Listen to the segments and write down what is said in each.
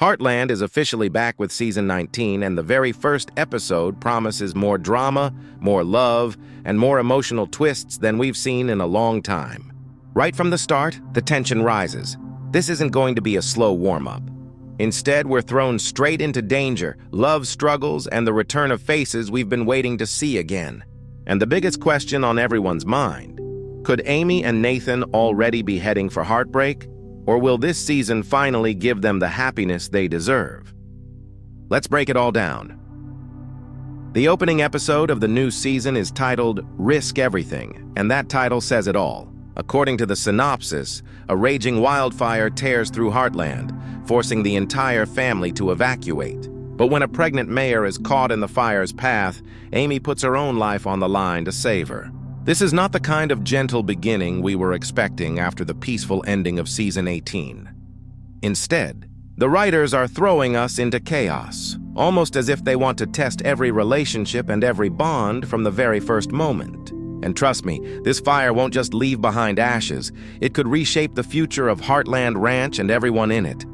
Heartland is officially back with Season 19, and the very first episode promises more drama, more love, and more emotional twists than we've seen in a long time. Right from the start, the tension rises. This isn't going to be a slow warm-up. Instead, we're thrown straight into danger, love struggles, and the return of faces we've been waiting to see again. And the biggest question on everyone's mind: could Amy and Nathan already be heading for heartbreak? Or will this season finally give them the happiness they deserve? Let's break it all down. The opening episode of the new season is titled Risk Everything, and that title says it all. According to the synopsis, a raging wildfire tears through Heartland, forcing the entire family to evacuate. But when a pregnant mayor is caught in the fire's path, Amy puts her own life on the line to save her. This is not the kind of gentle beginning we were expecting after the peaceful ending of Season 18. Instead, the writers are throwing us into chaos, almost as if they want to test every relationship and every bond from the very first moment. And trust me, this fire won't just leave behind ashes. It could reshape the future of Heartland Ranch and everyone in it.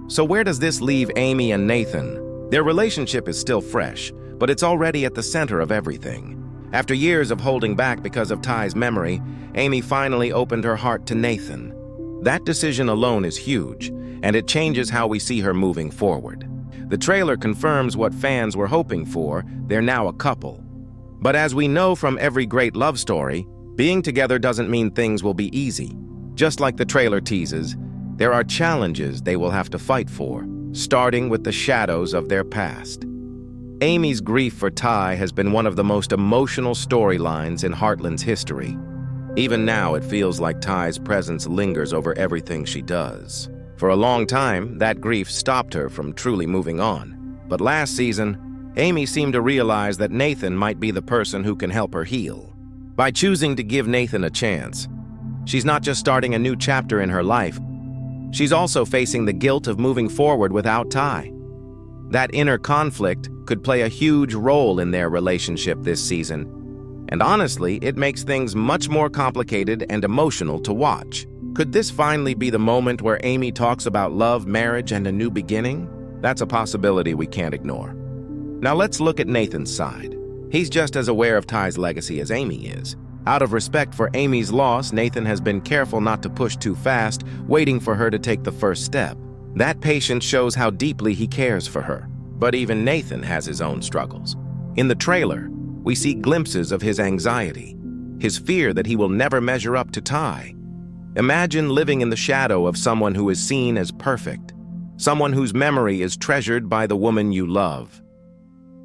So where does this leave Amy and Nathan? Their relationship is still fresh, but it's already at the center of everything. After years of holding back because of Ty's memory, Amy finally opened her heart to Nathan. That decision alone is huge, and it changes how we see her moving forward. The trailer confirms what fans were hoping for: they're now a couple. But as we know from every great love story, being together doesn't mean things will be easy. Just like the trailer teases, there are challenges they will have to fight for, starting with the shadows of their past. Amy's grief for Ty has been one of the most emotional storylines in Heartland's history. Even now, it feels like Ty's presence lingers over everything she does. For a long time, that grief stopped her from truly moving on. But last season, Amy seemed to realize that Nathan might be the person who can help her heal. By choosing to give Nathan a chance, she's not just starting a new chapter in her life, she's also facing the guilt of moving forward without Ty. That inner conflict could play a huge role in their relationship this season. And honestly, it makes things much more complicated and emotional to watch. Could this finally be the moment where Amy talks about love, marriage, and a new beginning? That's a possibility we can't ignore. Now let's look at Nathan's side. He's just as aware of Ty's legacy as Amy is. Out of respect for Amy's loss, Nathan has been careful not to push too fast, waiting for her to take the first step. That patience shows how deeply he cares for her. But even Nathan has his own struggles. In the trailer, we see glimpses of his anxiety, his fear that he will never measure up to Ty. Imagine living in the shadow of someone who is seen as perfect, someone whose memory is treasured by the woman you love.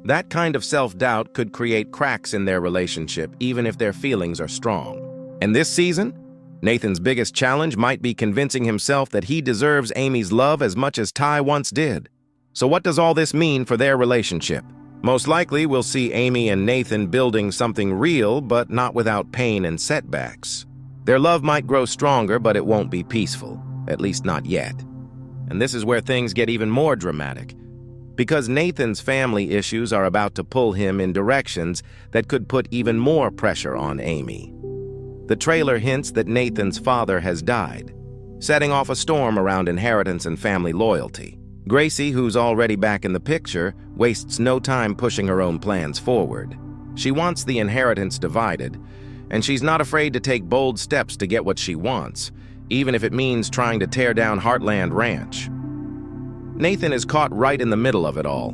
That kind of self-doubt could create cracks in their relationship, even if their feelings are strong. And this season, Nathan's biggest challenge might be convincing himself that he deserves Amy's love as much as Ty once did. So what does all this mean for their relationship? Most likely, we'll see Amy and Nathan building something real, but not without pain and setbacks. Their love might grow stronger, but it won't be peaceful, at least not yet. And this is where things get even more dramatic, because Nathan's family issues are about to pull him in directions that could put even more pressure on Amy. The trailer hints that Nathan's father has died, setting off a storm around inheritance and family loyalty. Gracie, who's already back in the picture, wastes no time pushing her own plans forward. She wants the inheritance divided, and she's not afraid to take bold steps to get what she wants, even if it means trying to tear down Heartland Ranch. Nathan is caught right in the middle of it all.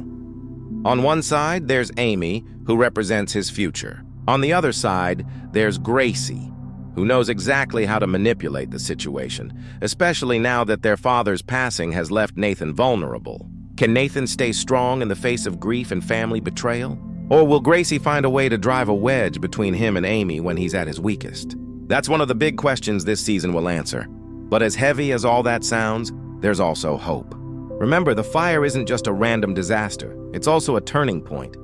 On one side, there's Amy, who represents his future. On the other side, there's Gracie, who knows exactly how to manipulate the situation, especially now that their father's passing has left Nathan vulnerable. Can Nathan stay strong in the face of grief and family betrayal? Or will Gracie find a way to drive a wedge between him and Amy when he's at his weakest? That's one of the big questions this season will answer. But as heavy as all that sounds, there's also hope. Remember, the fire isn't just a random disaster. It's also a turning point.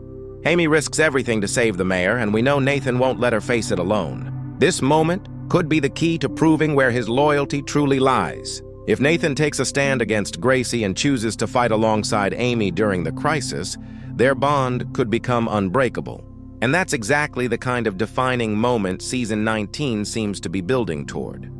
Amy risks everything to save the mayor, and we know Nathan won't let her face it alone. This moment could be the key to proving where his loyalty truly lies. If Nathan takes a stand against Gracie and chooses to fight alongside Amy during the crisis, their bond could become unbreakable. And that's exactly the kind of defining moment Season 19 seems to be building toward.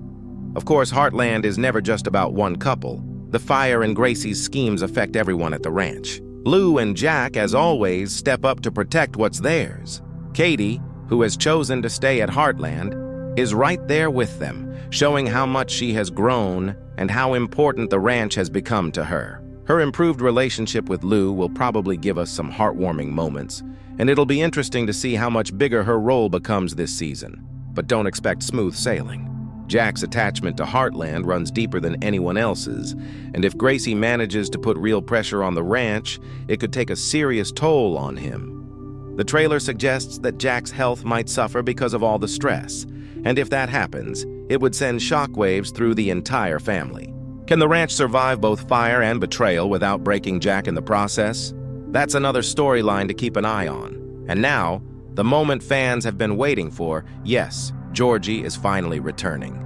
Of course, Heartland is never just about one couple. the fire and Gracie's schemes affect everyone at the ranch. Lou and Jack, as always, step up to protect what's theirs. Katie, who has chosen to stay at Heartland, is right there with them, showing how much she has grown and how important the ranch has become to her. Her improved relationship with Lou will probably give us some heartwarming moments, and it'll be interesting to see how much bigger her role becomes this season. But don't expect smooth sailing. Jack's attachment to Heartland runs deeper than anyone else's, and if Gracie manages to put real pressure on the ranch, it could take a serious toll on him. The trailer suggests that Jack's health might suffer because of all the stress, and if that happens, it would send shockwaves through the entire family. Can the ranch survive both fire and betrayal without breaking Jack in the process? That's another storyline to keep an eye on. And now, the moment fans have been waiting for, yes, Georgie is finally returning.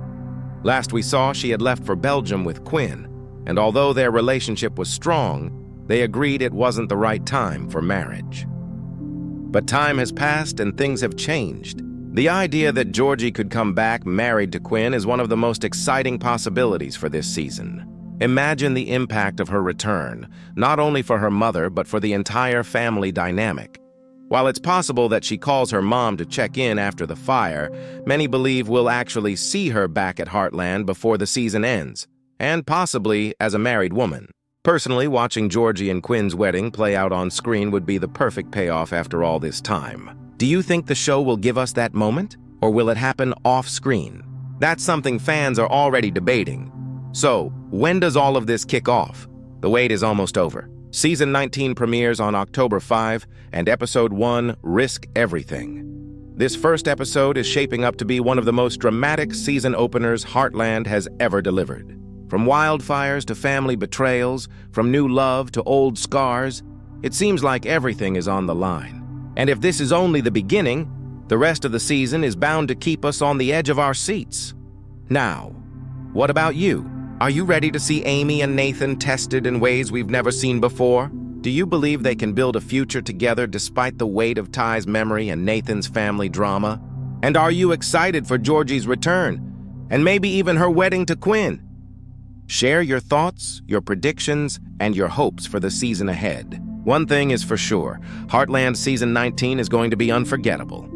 Last we saw, she had left for Belgium with Quinn, and although their relationship was strong, they agreed it wasn't the right time for marriage. But time has passed and things have changed. The idea that Georgie could come back married to Quinn is one of the most exciting possibilities for this season. Imagine the impact of her return, not only for her mother, but for the entire family dynamic. While it's possible that she calls her mom to check in after the fire, many believe we'll actually see her back at Heartland before the season ends, and possibly as a married woman. Personally, watching Georgie and Quinn's wedding play out on screen would be the perfect payoff after all this time. Do you think the show will give us that moment, or will it happen off-screen? That's something fans are already debating. So, when does all of this kick off? The wait is almost over. Season 19 premieres on October 5, and Episode 1, Risk Everything. This first episode is shaping up to be one of the most dramatic season openers Heartland has ever delivered. From wildfires to family betrayals, from new love to old scars, it seems like everything is on the line. And if this is only the beginning, the rest of the season is bound to keep us on the edge of our seats. Now, what about you? Are you ready to see Amy and Nathan tested in ways we've never seen before? Do you believe they can build a future together despite the weight of Ty's memory and Nathan's family drama? And are you excited for Georgie's return, and maybe even her wedding to Quinn? Share your thoughts, your predictions, and your hopes for the season ahead. One thing is for sure, Heartland Season 19 is going to be unforgettable.